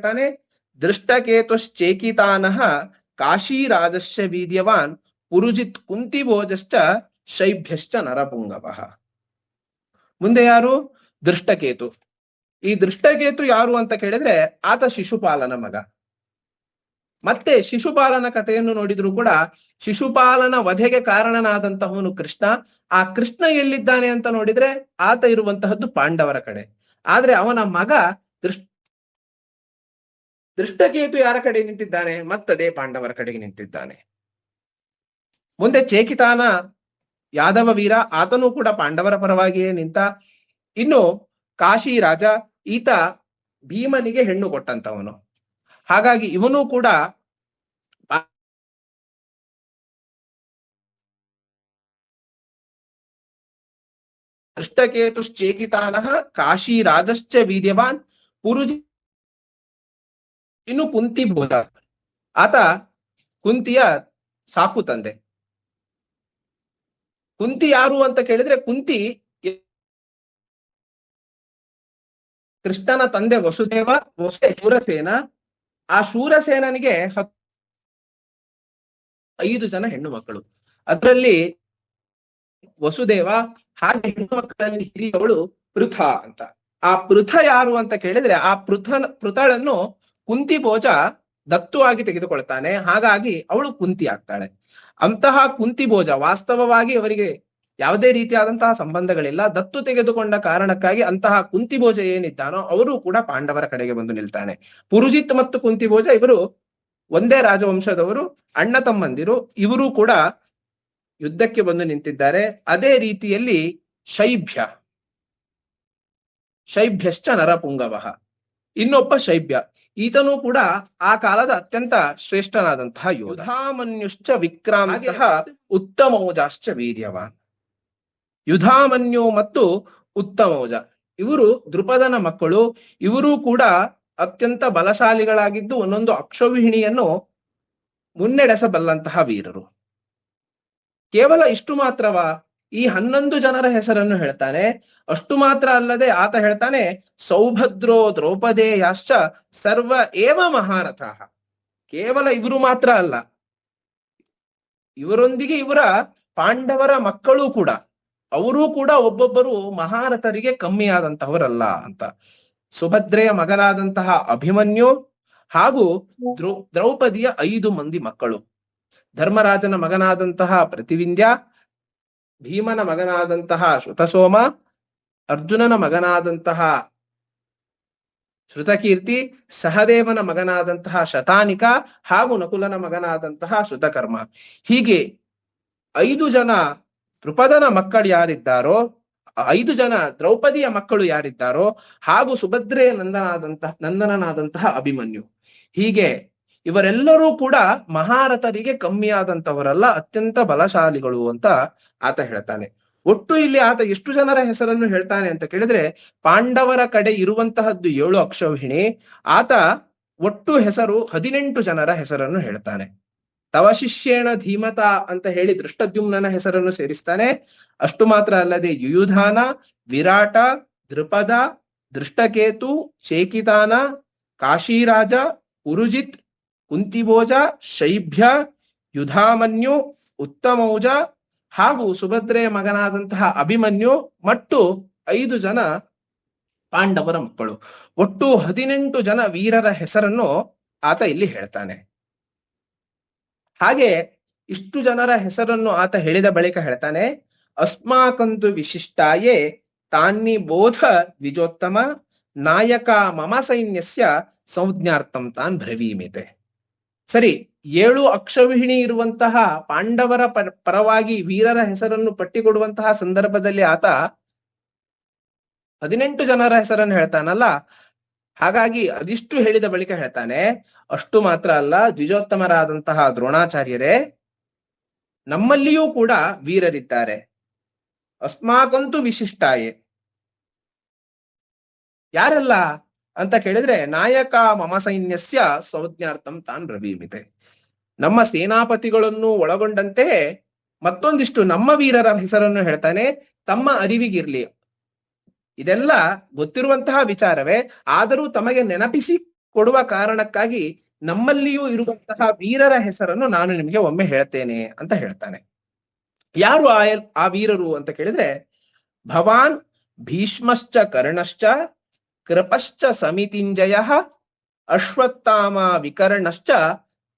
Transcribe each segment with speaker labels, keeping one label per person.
Speaker 1: ಹೇಳ್ತಾನೆ, ದೃಷ್ಟಕೇತುಶ್ಚೇಕಿತಾನಃ ಕಾಶೀರಾಜಶ್ಚ ವೀರ್ಯವಾನ್ ಪುರುಜಿತ್ ಕುಂತಿಭೋಜಶ್ಚ ಶೈಭ್ಯಶ್ಚ ನರಪುಂಗವಃ. ಮುಂದೆ ಯಾರು? ದೃಷ್ಟಕೇತು. ಈ ದೃಷ್ಟಕೇತು ಯಾರು ಅಂತ ಕೇಳಿದ್ರೆ ಆತ ಶಿಶುಪಾಲನ ಮಗ. ಮತ್ತೆ ಶಿಶುಪಾಲನ ಕಥೆಯನ್ನು ನೋಡಿದ್ರು ಕೂಡ ಶಿಶುಪಾಲನ ವಧೆಗೆ ಕಾರಣನಾದಂತಹವನು ಕೃಷ್ಣ. ಆ ಕೃಷ್ಣ ಎಲ್ಲಿದ್ದಾನೆ ಅಂತ ನೋಡಿದ್ರೆ ಆತ ಇರುವಂತಹದ್ದು ಪಾಂಡವರ ಕಡೆ. ಆದ್ರೆ ಅವನ ಮಗ ದೃಷ್ಟಕೇತು ಯಾರ ಕಡೆ ನಿಂತಿದ್ದಾನೆ? ಮತ್ತದೇ ಪಾಂಡವರ ಕಡೆಗೆ ನಿಂತಿದ್ದಾನೆ. ಮುಂದೆ ಚೇಕಿತಾನ ಯಾದವ ವೀರ, ಆತನೂ ಕೂಡ ಪಾಂಡವರ ಪರವಾಗಿಯೇ ನಿಂತ. ಇನ್ನು ಕಾಶಿ ರಾಜ, ಈತ ಭೀಮನಿಗೆ ಹೆಣ್ಣು ಕೊಟ್ಟಂತವನು. ಹಾಗಾಗಿ ಇವನು ಕೂಡ ದೃಷ್ಟಕೇತುಶ್ಚೇಕಿತಾನಃ ಕಾಶೀರಾಜಶ್ಚ ವೀರ್ಯವಾನ್ ಪುರುಜಿ. ಇನ್ನು ಕುಂತಿ ಭೋಜ, ಆತ ಕುಂತಿಯ ಸಾಕು ತಂದೆ. ಕುಂತಿ ಯಾರು ಅಂತ ಕೇಳಿದ್ರೆ ಕುಂತಿ ಕೃಷ್ಣನ ತಂದೆ ವಸುದೇವ, ಶೂರಸೇನ. ಆ ಶೂರಸೇನನಿಗೆ 5 ಜನ ಹೆಣ್ಣು ಮಕ್ಕಳು. ಅದರಲ್ಲಿ ವಸುದೇವ, ಹಾಗೆ ಹೆಣ್ಣು ಮಕ್ಕಳಲ್ಲಿ ಹಿರಿಯವಳು ಪೃಥ ಅಂತ. ಆ ಪೃಥ ಯಾರು ಅಂತ ಕೇಳಿದ್ರೆ ಆ ಪೃಥಳನ್ನು ಕುಂತಿ ಭೋಜ ದತ್ತುವಾಗಿ ತೆಗೆದುಕೊಳ್ತಾನೆ. ಹಾಗಾಗಿ ಅವಳು ಕುಂತಿ ಆಗ್ತಾಳೆ. ಅಂತಹ ಕುಂತಿ ಭೋಜ ವಾಸ್ತವವಾಗಿ ಅವರಿಗೆ ಯಾವುದೇ ರೀತಿಯಾದಂತಹ ಸಂಬಂಧಗಳಿಲ್ಲ. ದತ್ತು ತೆಗೆದುಕೊಂಡ ಕಾರಣಕ್ಕಾಗಿ ಅಂತಹ ಕುಂತಿ ಭೋಜ ಏನಿದ್ದಾನೋ ಅವರು ಕೂಡ ಪಾಂಡವರ ಕಡೆಗೆ ಬಂದು ನಿಲ್ತಾನೆ. ಪುರುಜಿತ್ ಮತ್ತು ಕುಂತಿ ಭೋಜ ಇವರು ಒಂದೇ ರಾಜವಂಶದವರು, ಅಣ್ಣ ತಮ್ಮಂದಿರು. ಇವರು ಕೂಡ ಯುದ್ಧಕ್ಕೆ ಬಂದು ನಿಂತಿದ್ದಾರೆ. ಅದೇ ರೀತಿಯಲ್ಲಿ ಶೈಭ್ಯಶ್ಚ ನರಪುಂಗವಃ, ಇನ್ನೊಬ್ಬ ಶೈಭ್ಯ. ಈತನೂ ಕೂಡ ಆ ಕಾಲದ ಅತ್ಯಂತ ಶ್ರೇಷ್ಠನಾದಂತಹ ಯುಧಾಮನ್ಯುಶ್ಚ ವಿಕ್ರಾಂತಃ ಉತ್ತಮೌಜಾಶ್ಚ ವೀರ್ಯವಾನ್. ಯುಧಾಮನ್ಯು ಮತ್ತು ಉತ್ತಮೌಜ ಇವರು ದೃಪದನ ಮಕ್ಕಳು. ಇವರು ಕೂಡ ಅತ್ಯಂತ ಬಲಶಾಲಿಗಳಾಗಿದ್ದು ಒಂದೊಂದು ಅಕ್ಷೌಹಿಣಿಯನ್ನು ಮುನ್ನಡೆಸಬಲ್ಲಂತಹ ವೀರರು. ಕೇವಲ ಇಷ್ಟು ಮಾತ್ರವಾ? ಈ 11 ಜನರ ಹೆಸರನ್ನು ಹೇಳ್ತಾನೆ. ಅಷ್ಟು ಮಾತ್ರ ಅಲ್ಲದೆ ಆತ ಹೇಳ್ತಾನೆ, ಸೌಭದ್ರೋ ದ್ರೌಪದೇಯಾಶ್ಚ ಸರ್ವ ಏವ ಮಹಾರಥಃ. ಕೇವಲ ಇವರು ಮಾತ್ರ ಅಲ್ಲ, ಇವರೊಂದಿಗೆ ಇವರ ಪಾಂಡವರ ಮಕ್ಕಳು ಕೂಡ, ಅವರೂ ಕೂಡ ಒಬ್ಬೊಬ್ಬರು ಮಹಾರಥರಿಗೆ ಕಮ್ಮಿ ಆದಂತಹವರಲ್ಲ ಅಂತ. ಸುಭದ್ರೆಯ ಮಗನಾದಂತಹ ಅಭಿಮನ್ಯು ಹಾಗೂ ದ್ರೌಪದಿಯ 5 ಮಂದಿ ಮಕ್ಕಳು, ಧರ್ಮರಾಜನ ಮಗನಾದಂತಹ ಪ್ರತಿವಿಂಧ್ಯ, ಭೀಮನ ಮಗನಾದಂತಹ ಶ್ರುತಸೋಮ, ಅರ್ಜುನನ ಮಗನಾದಂತಹ ಶ್ರುತಕೀರ್ತಿ, ಸಹದೇವನ ಮಗನಾದಂತಹ ಶತಾನಿಕ ಹಾಗೂ ನಕುಲನ ಮಗನಾದಂತಹ ಶ್ರುತಕರ್ಮ. ಹೀಗೆ 5 ಜನ ದೃಪದನ ಮಕ್ಕಳು ಯಾರಿದ್ದಾರೋ, 5 ಜನ ದ್ರೌಪದಿಯ ಮಕ್ಕಳು ಯಾರಿದ್ದಾರೋ, ಹಾಗೂ ಸುಭದ್ರೆಯ ನಂದನನಾದಂತಹ ಅಭಿಮನ್ಯು. ಹೀಗೆ ಇವರೆಲ್ಲರೂ ಕೂಡ ಮಹಾರಥರಿಗೆ ಕಮ್ಮಿಯಾದಂತವರಲ್ಲ, ಅತ್ಯಂತ ಬಲಶಾಲಿಗಳು ಅಂತ ಆತ ಹೇಳ್ತಾನೆ. ಒಟ್ಟು ಇಲ್ಲಿ ಆತ ಎಷ್ಟು ಜನರ ಹೆಸರನ್ನು ಹೇಳ್ತಾನೆ ಅಂತ ಕೇಳಿದ್ರೆ, ಪಾಂಡವರ ಕಡೆ ಇರುವಂತಹದ್ದು 7 ಅಕ್ಷೌಹಿಣಿ. ಆತ ಒಟ್ಟು ಹೆಸರು 18 ಜನರ ಹೆಸರನ್ನು ಹೇಳ್ತಾನೆ. ತವ ಶಿಷ್ಯೇಣ ಧೀಮತ ಅಂತ ಹೇಳಿ ದೃಷ್ಟದ್ಯುಮ್ನನ ಹೆಸರನ್ನು ಸೇರಿಸ್ತಾನೆ. ಅಷ್ಟು ಮಾತ್ರ ಅಲ್ಲದೆ ಯುಯುಧಾನ, ವಿರಾಟ, ದೃಪದ, ದೃಷ್ಟಕೇತು, ಚೇಕಿತಾನ, ಕಾಶೀರಾಜ, ಪುರುಜಿತ್, ಕುಂತಿಭೋಜ, ಶೈಭ್ಯ, ಯುಧಾಮನ್ಯು, ಉತ್ತಮೌಜ ಹಾಗೂ ಸುಭದ್ರೆಯ ಮಗನಾದಂತಹ ಅಭಿಮನ್ಯು ಮತ್ತು 5 ಜನ ಪಾಂಡವರ ಮಕ್ಕಳು. ಒಟ್ಟು 18 ಜನ ವೀರರ ಹೆಸರನ್ನು ಆತ ಇಲ್ಲಿ ಹೇಳ್ತಾನೆ. ಹಾಗೆ ಇಷ್ಟು ಜನರ ಹೆಸರನ್ನು ಆತ ಹೇಳಿದ ಬಳಿಕ ಹೇಳ್ತಾನೆ, ಅಸ್ಮಾಕಂತು ವಿಶಿಷ್ಟಾಯೇ ತಾನ್ನಿ ಬೋಧ ವಿಜೋತ್ತಮ ನಾಯಕ ಮಮ ಸೈನ್ಯಸ್ಯ ಸಂಜ್ಞಾರ್ಥಂ ತಾನ್ ಬ್ರವೀಮಿತೆ. ಸರಿ, 7 ಅಕ್ಷೌಹಿಣಿ ಇರುವಂತಹ ಪಾಂಡವರ ಪರವಾಗಿ ವೀರರ ಹೆಸರನ್ನು ಪಟ್ಟಿಕೊಡುವಂತಹ ಸಂದರ್ಭದಲ್ಲಿ ಆತ 18 ಜನರ ಹೆಸರನ್ನು ಹೇಳ್ತಾನಲ್ಲ. ಹಾಗಾಗಿ ಅದಿಷ್ಟು ಹೇಳಿದ ಬಳಿಕ ಹೇಳ್ತಾನೆ, ಅಷ್ಟು ಮಾತ್ರ ಅಲ್ಲ, ದ್ವಿಜೋತ್ತಮರಾದಂತಹ ದ್ರೋಣಾಚಾರ್ಯರೇ, ನಮ್ಮಲ್ಲಿಯೂ ಕೂಡ ವೀರರಿದ್ದಾರೆ. ಅಸ್ಮಾಕಂತೂ ವಿಶಿಷ್ಟಾಯೇ, ಯಾರೆಲ್ಲ ಅಂತ ಕೇಳಿದ್ರೆ, ನಾಯಕ ಮಮ ಸೈನ್ಯಸ್ಯ ಸಂಜ್ಞಾರ್ಥಂ ತಾನ್ ಬ್ರವೀಮಿತೆ. ನಮ್ಮ ಸೇನಾಪತಿಗಳನ್ನು ಒಳಗೊಂಡಂತೆ ಮತ್ತೊಂದಿಷ್ಟು ನಮ್ಮ ವೀರರ ಹೆಸರನ್ನು ಹೇಳ್ತಾನೆ. ತಮ್ಮ ಅರಿವಿಗಿರ್ಲಿ, ಇದೆಲ್ಲ ಗೊತ್ತಿರುವಂತಹ ವಿಚಾರವೇ, ಆದರೂ ತಮಗೆ ನೆನಪಿಸಿ ಕೊಡುವ ಕಾರಣಕ್ಕಾಗಿ ನಮ್ಮಲ್ಲಿಯೂ ಇರುವಂತಹ ವೀರರ ಹೆಸರನ್ನು ನಾನು ನಿಮಗೆ ಒಮ್ಮೆ ಹೇಳ್ತೇನೆ ಅಂತ ಹೇಳ್ತಾನೆ. ಯಾರು ಆ ವೀರರು ಅಂತ ಕೇಳಿದ್ರೆ, ಭವಾನ್ ಭೀಷ್ಮಶ್ಚ ಕರ್ಣಶ್ಚ ಕೃಪಶ್ಚ ಸಮಿತಿಂಜಯ ಅಶ್ವತ್ಥಾಮ ವಿಕರ್ಣಶ್ಚ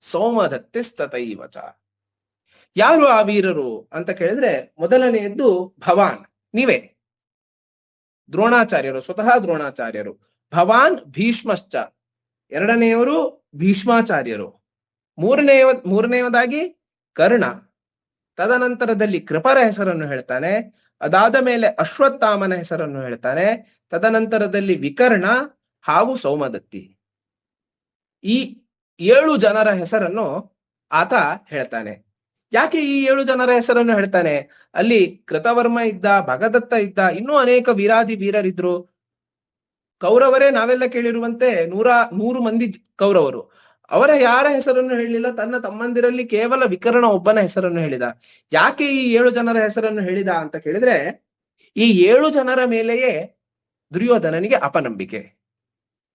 Speaker 1: ಸೋಮದತ್ತಿಸ್ತತೈವಚ. ಯಾರು ಆ ವೀರರು ಅಂತ ಕೇಳಿದ್ರೆ, ಮೊದಲನೆಯದ್ದು ಭವಾನ್, ನೀವೇ ದ್ರೋಣಾಚಾರ್ಯರು, ಸ್ವತಃ ದ್ರೋಣಾಚಾರ್ಯರು. ಭವಾನ್ ಭೀಷ್ಮಶ್ಚ, ಎರಡನೆಯವರು ಭೀಷ್ಮಾಚಾರ್ಯರು. ಮೂರನೆಯದಾಗಿ ಕರ್ಣ, ತದನಂತರದಲ್ಲಿ ಕೃಪರ ಹೆಸರನ್ನು ಹೇಳ್ತಾನೆ. ಅದಾದ ಮೇಲೆ ಅಶ್ವತ್ಥಾಮನ ಹೆಸರನ್ನು ಹೇಳ್ತಾನೆ. ತದನಂತರದಲ್ಲಿ ವಿಕರ್ಣ ಹಾಗೂ ಸೌಮದತ್ತಿ. ಈ 7 ಜನರ ಹೆಸರನ್ನು ಆತ ಹೇಳ್ತಾನೆ. ಯಾಕೆ ಈ 7 ಜನರ ಹೆಸರನ್ನು ಹೇಳ್ತಾನೆ? ಅಲ್ಲಿ ಕೃತವರ್ಮ ಇದ್ದ, ಭಗದತ್ತ ಇದ್ದ, ಇನ್ನೂ ಅನೇಕ ವೀರಾದಿ ವೀರರಿದ್ರು. ಕೌರವರೇ ನಾವೆಲ್ಲ ಕೇಳಿರುವಂತೆ 100 ಮಂದಿ ಕೌರವರು. ಅವರ ಯಾರ ಹೆಸರನ್ನು ಹೇಳಿಲ್ಲ, ತನ್ನ ತಮ್ಮಂದಿರಲ್ಲಿ ಕೇವಲ ವಿಕರ್ಣ ಒಬ್ಬನ ಹೆಸರನ್ನು ಹೇಳಿದ. ಯಾಕೆ ಈ 7 ಜನರ ಹೆಸರನ್ನು ಹೇಳಿದ ಅಂತ ಕೇಳಿದ್ರೆ, ಈ 7 ಜನರ ಮೇಲೆಯೇ ದುರ್ಯೋಧನನಿಗೆ ಅಪನಂಬಿಕೆ.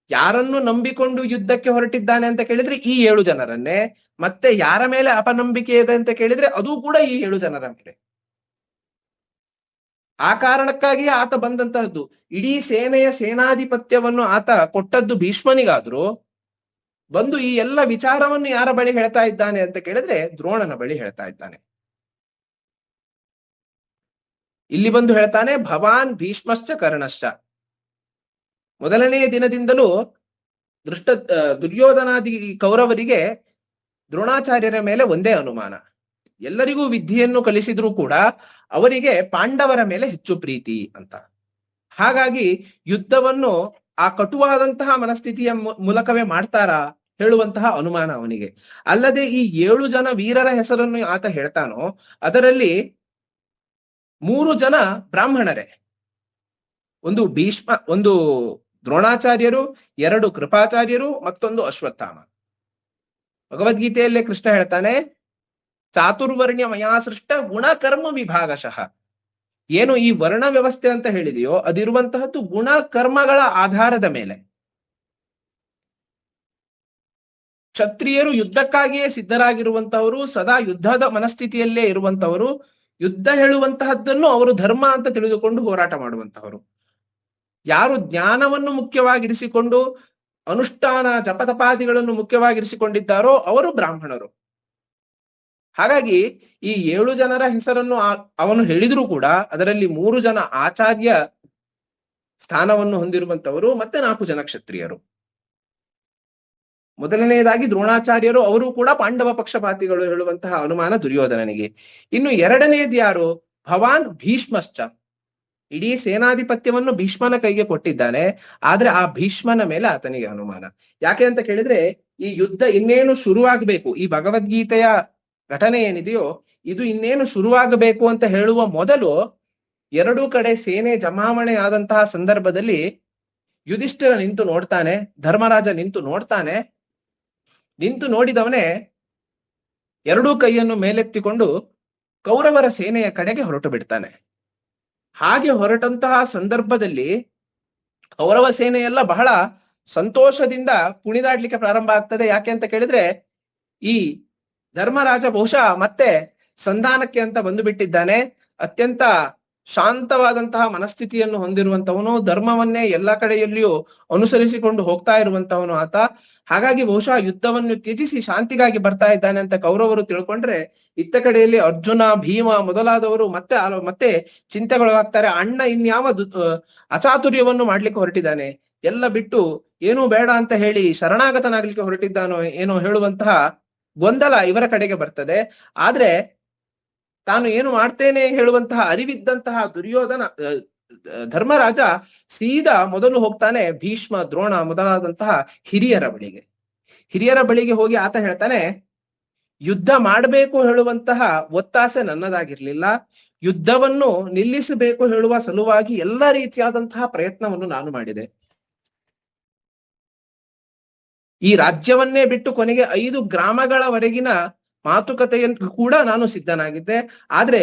Speaker 1: ಯಾರನ್ನು ನಂಬಿಕೊಂಡು ಯುದ್ಧಕ್ಕೆ ಹೊರಟಿದ್ದಾನೆ ಅಂತ ಕೇಳಿದ್ರೆ ಈ 7 ಜನರನ್ನೇ. ಮತ್ತೆ ಯಾರ ಮೇಲೆ ಅಪನಂಬಿಕೆ ಇದೆ ಅಂತ ಕೇಳಿದ್ರೆ ಅದು ಕೂಡ ಈ 7 ಜನರ ಮೇಲೆ. ಆ ಕಾರಣಕ್ಕಾಗಿ ಆತ ಬಂದಂತಹದ್ದು. ಇಡೀ ಸೇನೆಯ ಸೇನಾಧಿಪತ್ಯವನ್ನು ಆತ ಕೊಟ್ಟದ್ದು ಭೀಷ್ಮನಿಗಾದ್ರು, ಬಂದು ಈ ಎಲ್ಲ ವಿಚಾರವನ್ನು ಯಾರ ಬಳಿ ಹೇಳ್ತಾ ಇದ್ದಾನೆ ಅಂತ ಕೇಳಿದ್ರೆ ದ್ರೋಣನ ಬಳಿ ಹೇಳ್ತಾ ಇದ್ದಾನೆ. ಇಲ್ಲಿ ಬಂದು ಹೇಳ್ತಾನೆ, ಭವಾನ್ ಭೀಷ್ಮಶ್ಚ ಕರ್ಣಶ್ಚ. ಮೊದಲನೆಯ ದಿನದಿಂದಲೂ ದುರ್ಯೋಧನಾದಿ ಕೌರವರಿಗೆ ದ್ರೋಣಾಚಾರ್ಯರ ಮೇಲೆ ಒಂದೇ ಅನುಮಾನ. ಎಲ್ಲರಿಗೂ ವಿದ್ಯೆಯನ್ನು ಕಲಿಸಿದ್ರೂ ಕೂಡ ಅವರಿಗೆ ಪಾಂಡವರ ಮೇಲೆ ಹೆಚ್ಚು ಪ್ರೀತಿ ಅಂತ. ಹಾಗಾಗಿ ಯುದ್ಧವನ್ನು ಆ ಕಟುವಾದಂತಹ ಮನಸ್ಥಿತಿಯ ಮೂಲಕವೇ ಮಾಡ್ತಾರಾ ಹೇಳುವಂತಹ ಅನುಮಾನ ಅವನಿಗೆ. ಅಲ್ಲದೆ ಈ 7 ಜನ ವೀರರ ಹೆಸರನ್ನು ಆತ ಹೇಳ್ತಾನೋ ಅದರಲ್ಲಿ 3 ಜನ ಬ್ರಾಹ್ಮಣರೇ. ಒಂದು ಭೀಷ್ಮ, ಒಂದು ದ್ರೋಣಾಚಾರ್ಯರು, 2 ಕೃಪಾಚಾರ್ಯರು, ಮತ್ತೊಂದು ಅಶ್ವತ್ಥಾಮ. ಭಗವದ್ಗೀತೆಯಲ್ಲೇ ಕೃಷ್ಣ ಹೇಳ್ತಾನೆ, ಚಾತುರ್ವರ್ಣ್ಯ ಮಯಾ ಸೃಷ್ಟ ಗುಣ ಕರ್ಮ ವಿಭಾಗಶಃ. ಏನು ಈ ವರ್ಣ ವ್ಯವಸ್ಥೆ ಅಂತ ಹೇಳಿದೆಯೋ ಅದಿರುವಂತಹದ್ದು ಗುಣ ಕರ್ಮಗಳ ಆಧಾರದ ಮೇಲೆ. ಕ್ಷತ್ರಿಯರು ಯುದ್ಧಕ್ಕಾಗಿಯೇ ಸಿದ್ಧರಾಗಿರುವಂತವರು, ಸದಾ ಯುದ್ಧದ ಮನಸ್ಥಿತಿಯಲ್ಲೇ ಇರುವಂತವರು, ಯುದ್ಧ ಹೇಳುವಂತಹದ್ದನ್ನು ಅವರು ಧರ್ಮ ಅಂತ ತಿಳಿದುಕೊಂಡು ಹೋರಾಟ ಮಾಡುವಂತವರು. ಯಾರು ಜ್ಞಾನವನ್ನು ಮುಖ್ಯವಾಗಿರಿಸಿಕೊಂಡು ಅನುಷ್ಠಾನ ಜಪತಪಾದಿಗಳನ್ನು ಮುಖ್ಯವಾಗಿರಿಸಿಕೊಂಡಿದ್ದಾರೋ ಅವರು ಬ್ರಾಹ್ಮಣರು. ಹಾಗಾಗಿ ಈ 7 ಜನರ ಹೆಸರನ್ನು ಅವನು ಹೇಳಿದ್ರೂ ಕೂಡ ಅದರಲ್ಲಿ 3 ಜನ ಆಚಾರ್ಯ ಸ್ಥಾನವನ್ನು ಹೊಂದಿರುವಂತವರು, ಮತ್ತೆ 4 ಜನ ಕ್ಷತ್ರಿಯರು. ಮೊದಲನೆಯದಾಗಿ ದ್ರೋಣಾಚಾರ್ಯರು, ಅವರು ಕೂಡ ಪಾಂಡವ ಪಕ್ಷಪಾತಿಗಳು ಹೇಳುವಂತಹ ಅನುಮಾನ ದುರ್ಯೋಧನನಿಗೆ. ಇನ್ನು ಎರಡನೆಯದು ಯಾರು? ಭವಾನ್ ಭೀಷ್ಮಶ್ಚ. ಇಡೀ ಸೇನಾಧಿಪತ್ಯವನ್ನು ಭೀಷ್ಮನ ಕೈಗೆ ಕೊಟ್ಟಿದ್ದಾನೆ. ಆದ್ರೆ ಆ ಭೀಷ್ಮನ ಮೇಲೆ ಆತನಿಗೆ ಅನುಮಾನ. ಯಾಕೆ ಅಂತ ಕೇಳಿದ್ರೆ, ಈ ಯುದ್ಧ ಇನ್ನೇನು ಶುರುವಾಗಬೇಕು, ಈ ಭಗವದ್ಗೀತೆಯ ಘಟನೆ ಏನಿದೆಯೋ ಇದು ಇನ್ನೇನು ಶುರುವಾಗಬೇಕು ಅಂತ ಹೇಳುವ ಮೊದಲು 2 ಕಡೆ ಸೇನೆ ಜಮಾವಣೆ ಆದಂತಹ ಸಂದರ್ಭದಲ್ಲಿ ಯುಧಿಷ್ಠಿರ ನಿಂತು ನೋಡ್ತಾನೆ, ಧರ್ಮರಾಜ ನಿಂತು ನೋಡ್ತಾನೆ. ನಿಂತು ನೋಡಿದವನೇ 2 ಕೈಯನ್ನು ಮೇಲೆತ್ತಿಕೊಂಡು ಕೌರವರ ಸೇನೆಯ ಕಡೆಗೆ ಹೊರಟು ಬಿಡ್ತಾನೆ. ಹಾಗೆ ಹೊರಟಂತಹ ಸಂದರ್ಭದಲ್ಲಿ ಕೌರವ ಸೇನೆಯೆಲ್ಲ ಬಹಳ ಸಂತೋಷದಿಂದ ಕುಣಿದಾಡ್ಲಿಕ್ಕೆ ಪ್ರಾರಂಭ ಆಗ್ತದೆ. ಯಾಕೆ ಅಂತ ಕೇಳಿದ್ರೆ, ಈ ಧರ್ಮರಾಜ ಬಹುಶಃ ಮತ್ತೆ ಸಂಧಾನಕ್ಕೆ ಅಂತ ಬಂದು ಬಿಟ್ಟಿದ್ದಾನೆ. ಅತ್ಯಂತ ಶಾಂತವಾದಂತಹ ಮನಸ್ಥಿತಿಯನ್ನು ಹೊಂದಿರುವಂತವನು, ಧರ್ಮವನ್ನೇ ಎಲ್ಲ ಕಡೆಯಲ್ಲಿಯೂ ಅನುಸರಿಸಿಕೊಂಡು ಹೋಗ್ತಾ ಇರುವಂತವನು ಆತ. ಹಾಗಾಗಿ ಬಹುಶಃ ಯುದ್ಧವನ್ನು ತ್ಯಜಿಸಿ ಶಾಂತಿಗಾಗಿ ಬರ್ತಾ ಇದ್ದಾನೆ ಅಂತ ಕೌರವರು ತಿಳ್ಕೊಂಡ್ರೆ, ಇತ್ತ ಕಡೆಯಲ್ಲಿ ಅರ್ಜುನ, ಭೀಮ ಮೊದಲಾದವರು ಮತ್ತೆ ಚಿಂತೆಗೊಳಗಾಗ್ತಾರೆ. ಅಣ್ಣ ಇನ್ಯಾವ ಅಚಾತುರ್ಯವನ್ನು ಮಾಡ್ಲಿಕ್ಕೆ ಹೊರಟಿದ್ದಾನೆ, ಎಲ್ಲ ಬಿಟ್ಟು ಏನೂ ಬೇಡ ಅಂತ ಹೇಳಿ ಶರಣಾಗತನಾಗ್ಲಿಕ್ಕೆ ಹೊರಟಿದ್ದಾನೋ ಏನೋ ಹೇಳುವಂತಹ ಗೊಂದಲ ಇವರ ಕಡೆಗೆ ಬರ್ತದೆ. ಆದ್ರೆ ತಾನು ಏನು ಮಾಡ್ತೇನೆ ಹೇಳುವಂತಹ ಅರಿವಿದ್ದಂತಹ ಧರ್ಮರಾಜ ಸೀದಾ ಮೊದಲು ಹೋಗ್ತಾನೆ ಭೀಷ್ಮ, ದ್ರೋಣ ಮೊದಲಾದಂತಹ ಹಿರಿಯರ ಬಳಿಗೆ ಹೋಗಿ ಆತ ಹೇಳ್ತಾನೆ, ಯುದ್ಧ ಮಾಡಬೇಕು ಹೇಳುವಂತಹ ಒತ್ತಾಸೆ ನನ್ನದಾಗಿರ್ಲಿಲ್ಲ. ಯುದ್ಧವನ್ನು ನಿಲ್ಲಿಸಬೇಕು ಹೇಳುವ ಸಲುವಾಗಿ ಎಲ್ಲ ರೀತಿಯಾದಂತಹ ಪ್ರಯತ್ನವನ್ನು ನಾನು ಮಾಡಿದೆ. ಈ ರಾಜ್ಯವನ್ನೇ ಬಿಟ್ಟು ಕೊನೆಗೆ 5 ಗ್ರಾಮಗಳವರೆಗಿನ ಮಾತುಕತೆಯನ್ನು ಕೂಡ ನಾನು ಸಿದ್ಧನಾಗಿದ್ದೆ. ಆದ್ರೆ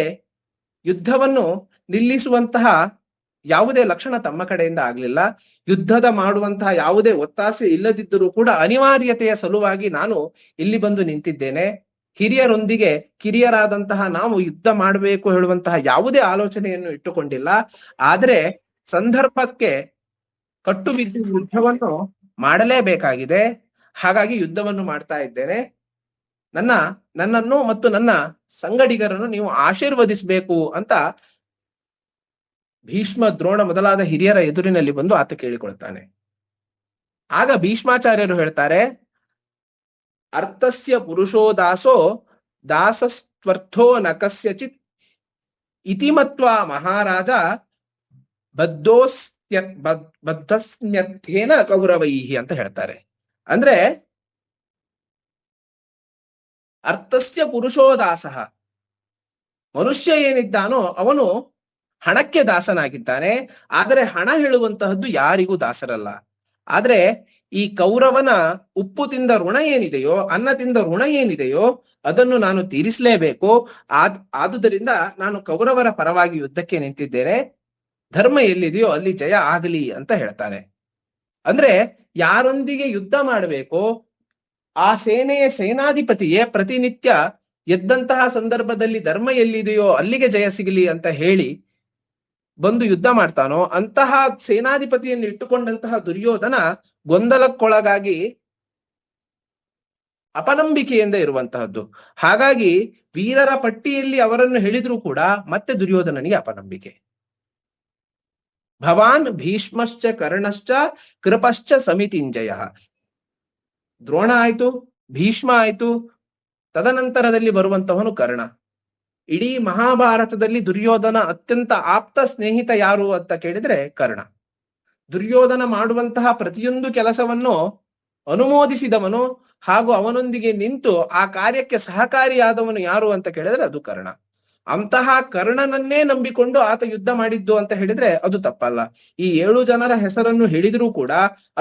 Speaker 1: ಯುದ್ಧವನ್ನು ನಿಲ್ಲಿಸುವಂತಹ ಯಾವುದೇ ಲಕ್ಷಣ ತಮ್ಮ ಕಡೆಯಿಂದ ಆಗ್ಲಿಲ್ಲ. ಯುದ್ಧದ ಮಾಡುವಂತಹ ಯಾವುದೇ ಒತ್ತಾಸೆ ಇಲ್ಲದಿದ್ದರೂ ಕೂಡ ಅನಿವಾರ್ಯತೆಯ ಸಲುವಾಗಿ ನಾನು ಇಲ್ಲಿ ಬಂದು ನಿಂತಿದ್ದೇನೆ. ಹಿರಿಯರೊಂದಿಗೆ ಕಿರಿಯರಾದಂತಹ ನಾವು ಯುದ್ಧ ಮಾಡಬೇಕು ಹೇಳುವಂತಹ ಯಾವುದೇ ಆಲೋಚನೆಯನ್ನು ಇಟ್ಟುಕೊಂಡಿಲ್ಲ. ಆದ್ರೆ ಸಂದರ್ಭಕ್ಕೆ ಕಟ್ಟು ಬಿದ್ದು ಯುದ್ಧವನ್ನು ಮಾಡಲೇಬೇಕಾಗಿದೆ. ಹಾಗಾಗಿ ಯುದ್ಧವನ್ನು ಮಾಡ್ತಾ ಇದ್ದೇನೆ. ನನ್ನನ್ನು ಮತ್ತು ನನ್ನ ಸಂಗಡಿಗರನ್ನು ನೀವು ಆಶೀರ್ವದಿಸಬೇಕು ಅಂತ ಭೀಷ್ಮ, ದ್ರೋಣ ಮೊದಲಾದ ಹಿರಿಯರ ಎದುರಿನಲ್ಲಿ ಬಂದು ಆತ ಕೇಳಿಕೊಳ್ತಾನೆ. ಆಗ ಭೀಷ್ಮಾಚಾರ್ಯರು ಹೇಳ್ತಾರೆ, ಅರ್ಥಸ್ಯ ಪುರುಷೋ ದಾಸೋ ದಾಸಸ್ತ್ವರ್ಥೋ ನ ಕಸ್ಯಚಿತ್ ಇತಿಮತ್ವ ಮಹಾರಾಜ ಬದ್ಧಸ್ಮ್ಯರ್ಥೇನ ಕೌರವೈಹಿ ಅಂತ ಹೇಳ್ತಾರೆ. ಅಂದ್ರೆ ಅರ್ಥಸ್ಯ ಪುರುಷೋ ದಾಸಃ, ಮನುಷ್ಯ ಏನಿದ್ದಾನೋ ಅವನು ಹಣಕ್ಕೆ ದಾಸನಾಗಿದ್ದಾನೆ. ಆದರೆ ಹಣ ಹೇಳುವಂತಹದ್ದು ಯಾರಿಗೂ ದಾಸರಲ್ಲ. ಆದ್ರೆ ಈ ಕೌರವನ ಉಪ್ಪು ತಿಂದ ಋಣ ಏನಿದೆಯೋ, ಅನ್ನ ತಿಂದ ಋಣ ಏನಿದೆಯೋ ಅದನ್ನು ನಾನು ತೀರಿಸಲೇಬೇಕು. ಆದುದರಿಂದ ನಾನು ಕೌರವರ ಪರವಾಗಿ ಯುದ್ಧಕ್ಕೆ ನಿಂತಿದ್ದೇನೆ. ಧರ್ಮ ಎಲ್ಲಿದೆಯೋ ಅಲ್ಲಿ ಜಯ ಆಗಲಿ ಅಂತ ಹೇಳ್ತಾನೆ. ಅಂದ್ರೆ ಯಾರೊಂದಿಗೆ ಯುದ್ಧ ಮಾಡಬೇಕು ಆ ಸೇನೆಯ ಸೇನಾಧಿಪತಿಯೇ ಪ್ರತಿನಿತ್ಯ ಎದ್ದಂತಹ ಸಂದರ್ಭದಲ್ಲಿ ಧರ್ಮ ಎಲ್ಲಿದೆಯೋ ಅಲ್ಲಿಗೆ ಜಯ ಸಿಗಲಿ ಅಂತ ಹೇಳಿ ಬಂದು ಯುದ್ಧ ಮಾಡ್ತಾನೋ ಅಂತಹ ಸೇನಾಧಿಪತಿಯನ್ನು ಇಟ್ಟುಕೊಂಡಂತಹ ದುರ್ಯೋಧನ ಗೊಂದಲಕ್ಕೊಳಗಾಗಿ ಅಪನಂಬಿಕೆಯಿಂದ ಇರುವಂತಹದ್ದು. ಹಾಗಾಗಿ ವೀರರ ಪಟ್ಟಿಯಲ್ಲಿ ಅವರನ್ನು ಹೇಳಿದ್ರೂ ಕೂಡ ಮತ್ತೆ ದುರ್ಯೋಧನನಿಗೆ ಅಪನಂಬಿಕೆ. ಭವಾನ್ ಭೀಷ್ಮಶ್ಚ ಕರ್ಣಶ್ಚ ಕೃಪಶ್ಚ ಸಮಿತಿಂಜಯ. ದ್ರೋಣ ಆಯ್ತು, ಭೀಷ್ಮ ಆಯ್ತು, ತದನಂತರದಲ್ಲಿ ಬರುವಂತವನು ಕರ್ಣ. ಇಡೀ ಮಹಾಭಾರತದಲ್ಲಿ ದುರ್ಯೋಧನ ಅತ್ಯಂತ ಆಪ್ತ ಸ್ನೇಹಿತ ಯಾರು ಅಂತ ಕೇಳಿದ್ರೆ ಕರ್ಣ. ದುರ್ಯೋಧನ ಮಾಡುವಂತಹ ಪ್ರತಿಯೊಂದು ಕೆಲಸವನ್ನು ಅನುಮೋದಿಸಿದವನು ಹಾಗೂ ಅವನೊಂದಿಗೆ ನಿಂತು ಆ ಕಾರ್ಯಕ್ಕೆ ಸಹಕಾರಿಯಾದವನು ಯಾರು ಅಂತ ಕೇಳಿದ್ರೆ ಅದು ಕರ್ಣ. ಅಂತಹ ಕರ್ಣನನ್ನೇ ನಂಬಿಕೊಂಡು ಆತ ಯುದ್ಧ ಮಾಡಿದ್ದು ಅಂತ ಹೇಳಿದ್ರೆ ಅದು ತಪ್ಪಲ್ಲ. ಈ 7 ಜನರ ಹೆಸರನ್ನು ಹೇಳಿದ್ರೂ ಕೂಡ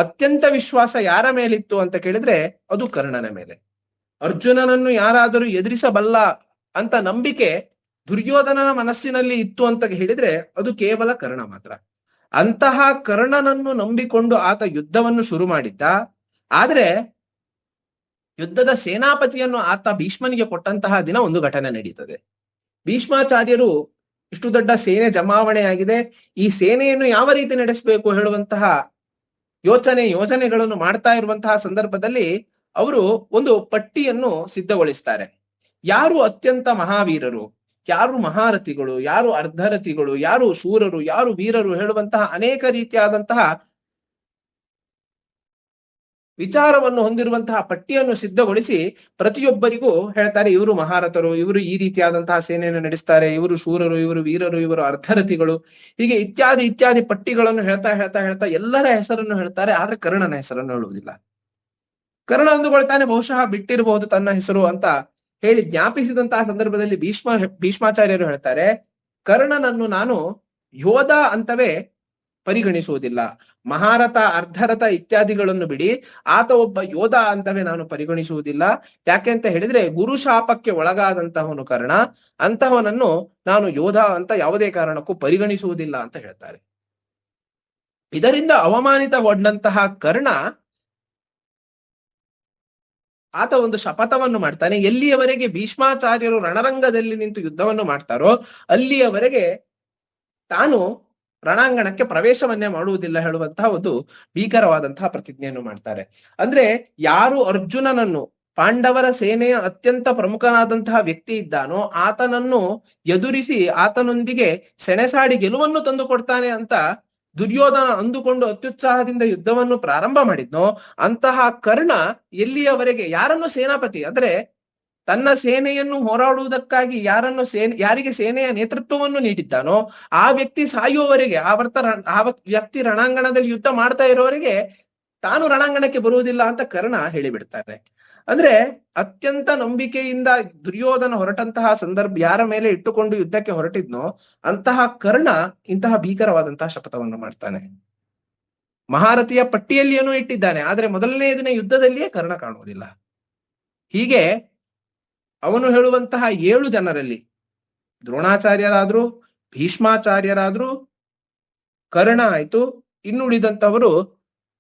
Speaker 1: ಅತ್ಯಂತ ವಿಶ್ವಾಸ ಯಾರ ಮೇಲಿತ್ತು ಅಂತ ಕೇಳಿದ್ರೆ ಅದು ಕರ್ಣನ ಮೇಲೆ. ಅರ್ಜುನನನ್ನು ಯಾರಾದರೂ ಎದುರಿಸಬಲ್ಲ ಅಂತ ನಂಬಿಕೆ ದುರ್ಯೋಧನನ ಮನಸ್ಸಿನಲ್ಲಿ ಇತ್ತು ಅಂತ ಹೇಳಿದ್ರೆ ಅದು ಕೇವಲ ಕರ್ಣ ಮಾತ್ರ. ಅಂತಹ ಕರ್ಣನನ್ನು ನಂಬಿಕೊಂಡು ಆತ ಯುದ್ಧವನ್ನು ಶುರು ಮಾಡಿದ್ದ. ಆದ್ರೆ ಯುದ್ಧದ ಸೇನಾಪತಿಯನ್ನು ಆತ ಭೀಷ್ಮನಿಗೆ ಕೊಟ್ಟಂತಹ ದಿನ ಒಂದು ಘಟನೆ ನಡೀತದೆ. ಭೀಷ್ಮಾಚಾರ್ಯರು ಇಷ್ಟು ದೊಡ್ಡ ಸೇನೆ ಜಮಾವಣೆ ಆಗಿದೆ, ಈ ಸೇನೆಯನ್ನು ಯಾವ ರೀತಿ ನಡೆಸಬೇಕು ಹೇಳುವಂತಹ ಯೋಜನೆಗಳನ್ನು ಮಾಡ್ತಾ ಇರುವಂತಹ ಸಂದರ್ಭದಲ್ಲಿ ಅವರು ಒಂದು ಪಟ್ಟಿಯನ್ನು ಸಿದ್ಧಗೊಳಿಸ್ತಾರೆ. ಯಾರು ಅತ್ಯಂತ ಮಹಾವೀರರು, ಯಾರು ಮಹಾರಥಿಗಳು, ಯಾರು ಅರ್ಧರಥಿಗಳು, ಯಾರು ಶೂರರು, ಯಾರು ವೀರರು ಹೇಳುವಂತಹ ಅನೇಕ ರೀತಿಯಾದಂತಹ ವಿಚಾರವನ್ನು ಹೊಂದಿರುವಂತಹ ಪಟ್ಟಿಯನ್ನು ಸಿದ್ಧಗೊಳಿಸಿ ಪ್ರತಿಯೊಬ್ಬರಿಗೂ ಹೇಳ್ತಾರೆ, ಇವರು ಮಹಾರಥರು, ಇವರು ಈ ರೀತಿಯಾದಂತಹ ಸೇನೆಯನ್ನು ನಡೆಸ್ತಾರೆ, ಇವರು ಶೂರರು, ಇವರು ವೀರರು, ಇವರು ಅರ್ಧರಥಿಗಳು, ಹೀಗೆ ಇತ್ಯಾದಿ ಇತ್ಯಾದಿ ಪಟ್ಟಿಗಳನ್ನು ಹೇಳ್ತಾ ಎಲ್ಲರ ಹೆಸರನ್ನು ಹೇಳ್ತಾರೆ. ಆದ್ರೆ ಕರ್ಣನ ಹೆಸರನ್ನು ಹೇಳುವುದಿಲ್ಲ. ಕರ್ಣ ಅಂದುಕೊಳ್ತಾನೆ ಬಹುಶಃ ಬಿಟ್ಟಿರಬಹುದು ತನ್ನ ಹೆಸರು ಅಂತ ಹೇಳಿ ಜ್ಞಾಪಿಸಿದಂತಹ ಸಂದರ್ಭದಲ್ಲಿ ಭೀಷ್ಮಾಚಾರ್ಯರು ಹೇಳ್ತಾರೆ, ಕರ್ಣನನ್ನು ನಾನು ಯೋಧ ಅಂತವೇ ಪರಿಗಣಿಸುವುದಿಲ್ಲ. ಮಹಾರಥ, ಅರ್ಧರಥ ಇತ್ಯಾದಿಗಳನ್ನು ಬಿಡಿ, ಆತ ಒಬ್ಬ ಯೋಧ ಅಂತವೇ ನಾನು ಪರಿಗಣಿಸುವುದಿಲ್ಲ. ಯಾಕೆ ಅಂತ ಹೇಳಿದ್ರೆ ಗುರು ಶಾಪಕ್ಕೆ ಒಳಗಾದಂತಹವನು ಕರ್ಣ, ಅಂತಹವನನ್ನು ನಾನು ಯೋಧ ಅಂತ ಯಾವುದೇ ಕಾರಣಕ್ಕೂ ಪರಿಗಣಿಸುವುದಿಲ್ಲ ಅಂತ ಹೇಳ್ತಾರೆ. ಇದರಿಂದ ಅವಮಾನಿತಗೊಂಡಂತಹ ಕರ್ಣ ಆತ ಒಂದು ಶಪಥವನ್ನು ಮಾಡ್ತಾನೆ. ಎಲ್ಲಿಯವರೆಗೆ ಭೀಷ್ಮಾಚಾರ್ಯರು ರಣರಂಗದಲ್ಲಿ ನಿಂತು ಯುದ್ಧವನ್ನು ಮಾಡ್ತಾರೋ ಅಲ್ಲಿಯವರೆಗೆ ತಾನು ರಣಾಂಗಣಕ್ಕೆ ಪ್ರವೇಶವನ್ನೇ ಮಾಡುವುದಿಲ್ಲ ಹೇಳುವಂತಹ ಒಂದು ಭೀಕರವಾದಂತಹ ಪ್ರತಿಜ್ಞೆಯನ್ನು ಮಾಡ್ತಾರೆ. ಅಂದ್ರೆ ಯಾರು ಅರ್ಜುನನನ್ನು, ಪಾಂಡವರ ಸೇನೆಯ ಅತ್ಯಂತ ಪ್ರಮುಖನಾದಂತಹ ವ್ಯಕ್ತಿ ಇದ್ದಾನೋ ಆತನನ್ನು ಎದುರಿಸಿ ಆತನೊಂದಿಗೆ ಸೆಣಸಾಡಿ ಗೆಲುವನ್ನು ತಂದು ಕೊಡ್ತಾನೆ ಅಂತ ದುರ್ಯೋಧನ ಅಂದುಕೊಂಡು ಅತ್ಯುತ್ಸಾಹದಿಂದ ಯುದ್ಧವನ್ನು ಪ್ರಾರಂಭ ಮಾಡಿದ್ನೋ ಅಂತಹ ಕರ್ಣ ಎಲ್ಲಿಯವರೆಗೆ ಯಾರನ್ನು ಸೇನಾಪತಿ ಅಂದ್ರೆ ತನ್ನ ಸೇನೆಯನ್ನು ಹೋರಾಡುವುದಕ್ಕಾಗಿ ಯಾರಿಗೆ ಸೇನೆಯ ನೇತೃತ್ವವನ್ನು ನೀಡಿದ್ದಾನೋ ಆ ವ್ಯಕ್ತಿ ಸಾಯುವವರೆಗೆ, ಆ ವ್ಯಕ್ತಿ ರಣಾಂಗಣದಲ್ಲಿ ಯುದ್ಧ ಮಾಡ್ತಾ ಇರೋವರೆಗೆ ತಾನು ರಣಾಂಗಣಕ್ಕೆ ಬರುವುದಿಲ್ಲ ಅಂತ ಕರ್ಣ ಹೇಳಿಬಿಡ್ತಾರೆ. ಅಂದ್ರೆ ಅತ್ಯಂತ ನಂಬಿಕೆಯಿಂದ ದುರ್ಯೋಧನ ಹೊರಟಂತಹ ಸಂದರ್ಭ ಯಾರ ಮೇಲೆ ಇಟ್ಟುಕೊಂಡು ಯುದ್ಧಕ್ಕೆ ಹೊರಟಿದ್ನೋ ಅಂತಹ ಕರ್ಣ ಇಂತಹ ಭೀಕರವಾದಂತಹ ಶಪಥವನ್ನು ಮಾಡ್ತಾನೆ. ಮಹಾರಥಿಯ ಪಟ್ಟಿಯಲ್ಲಿಯೂ ಇಟ್ಟಿದ್ದಾನೆ, ಆದ್ರೆ ಮೊದಲನೇ ದಿನ ಯುದ್ಧದಲ್ಲಿಯೇ ಕರ್ಣ ಕಾಣುವುದಿಲ್ಲ. ಹೀಗೆ ಅವನು ಹೇಳುವಂತಹ 7 ಜನರಲ್ಲಿ ದ್ರೋಣಾಚಾರ್ಯರಾದ್ರು, ಭೀಷ್ಮಾಚಾರ್ಯರಾದ್ರು, ಕರ್ಣ ಆಯ್ತು. ಇನ್ನುಳಿದಂತವರು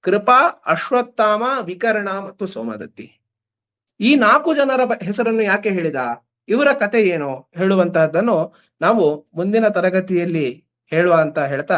Speaker 1: ಕೃಪಾ, ಅಶ್ವತ್ಥಾಮ, ವಿಕರ್ಣ ಮತ್ತು ಸೋಮದತ್ತಿ. ಈ 4 ಜನರ ಹೆಸರನ್ನು ಯಾಕೆ ಹೇಳಿದ, ಇವರ ಕತೆ ಏನು ಹೇಳುವಂತಹದ್ದನ್ನು ನಾವು ಮುಂದಿನ ತರಗತಿಯಲ್ಲಿ ಹೇಳುವ ಅಂತ ಹೇಳ್ತಾ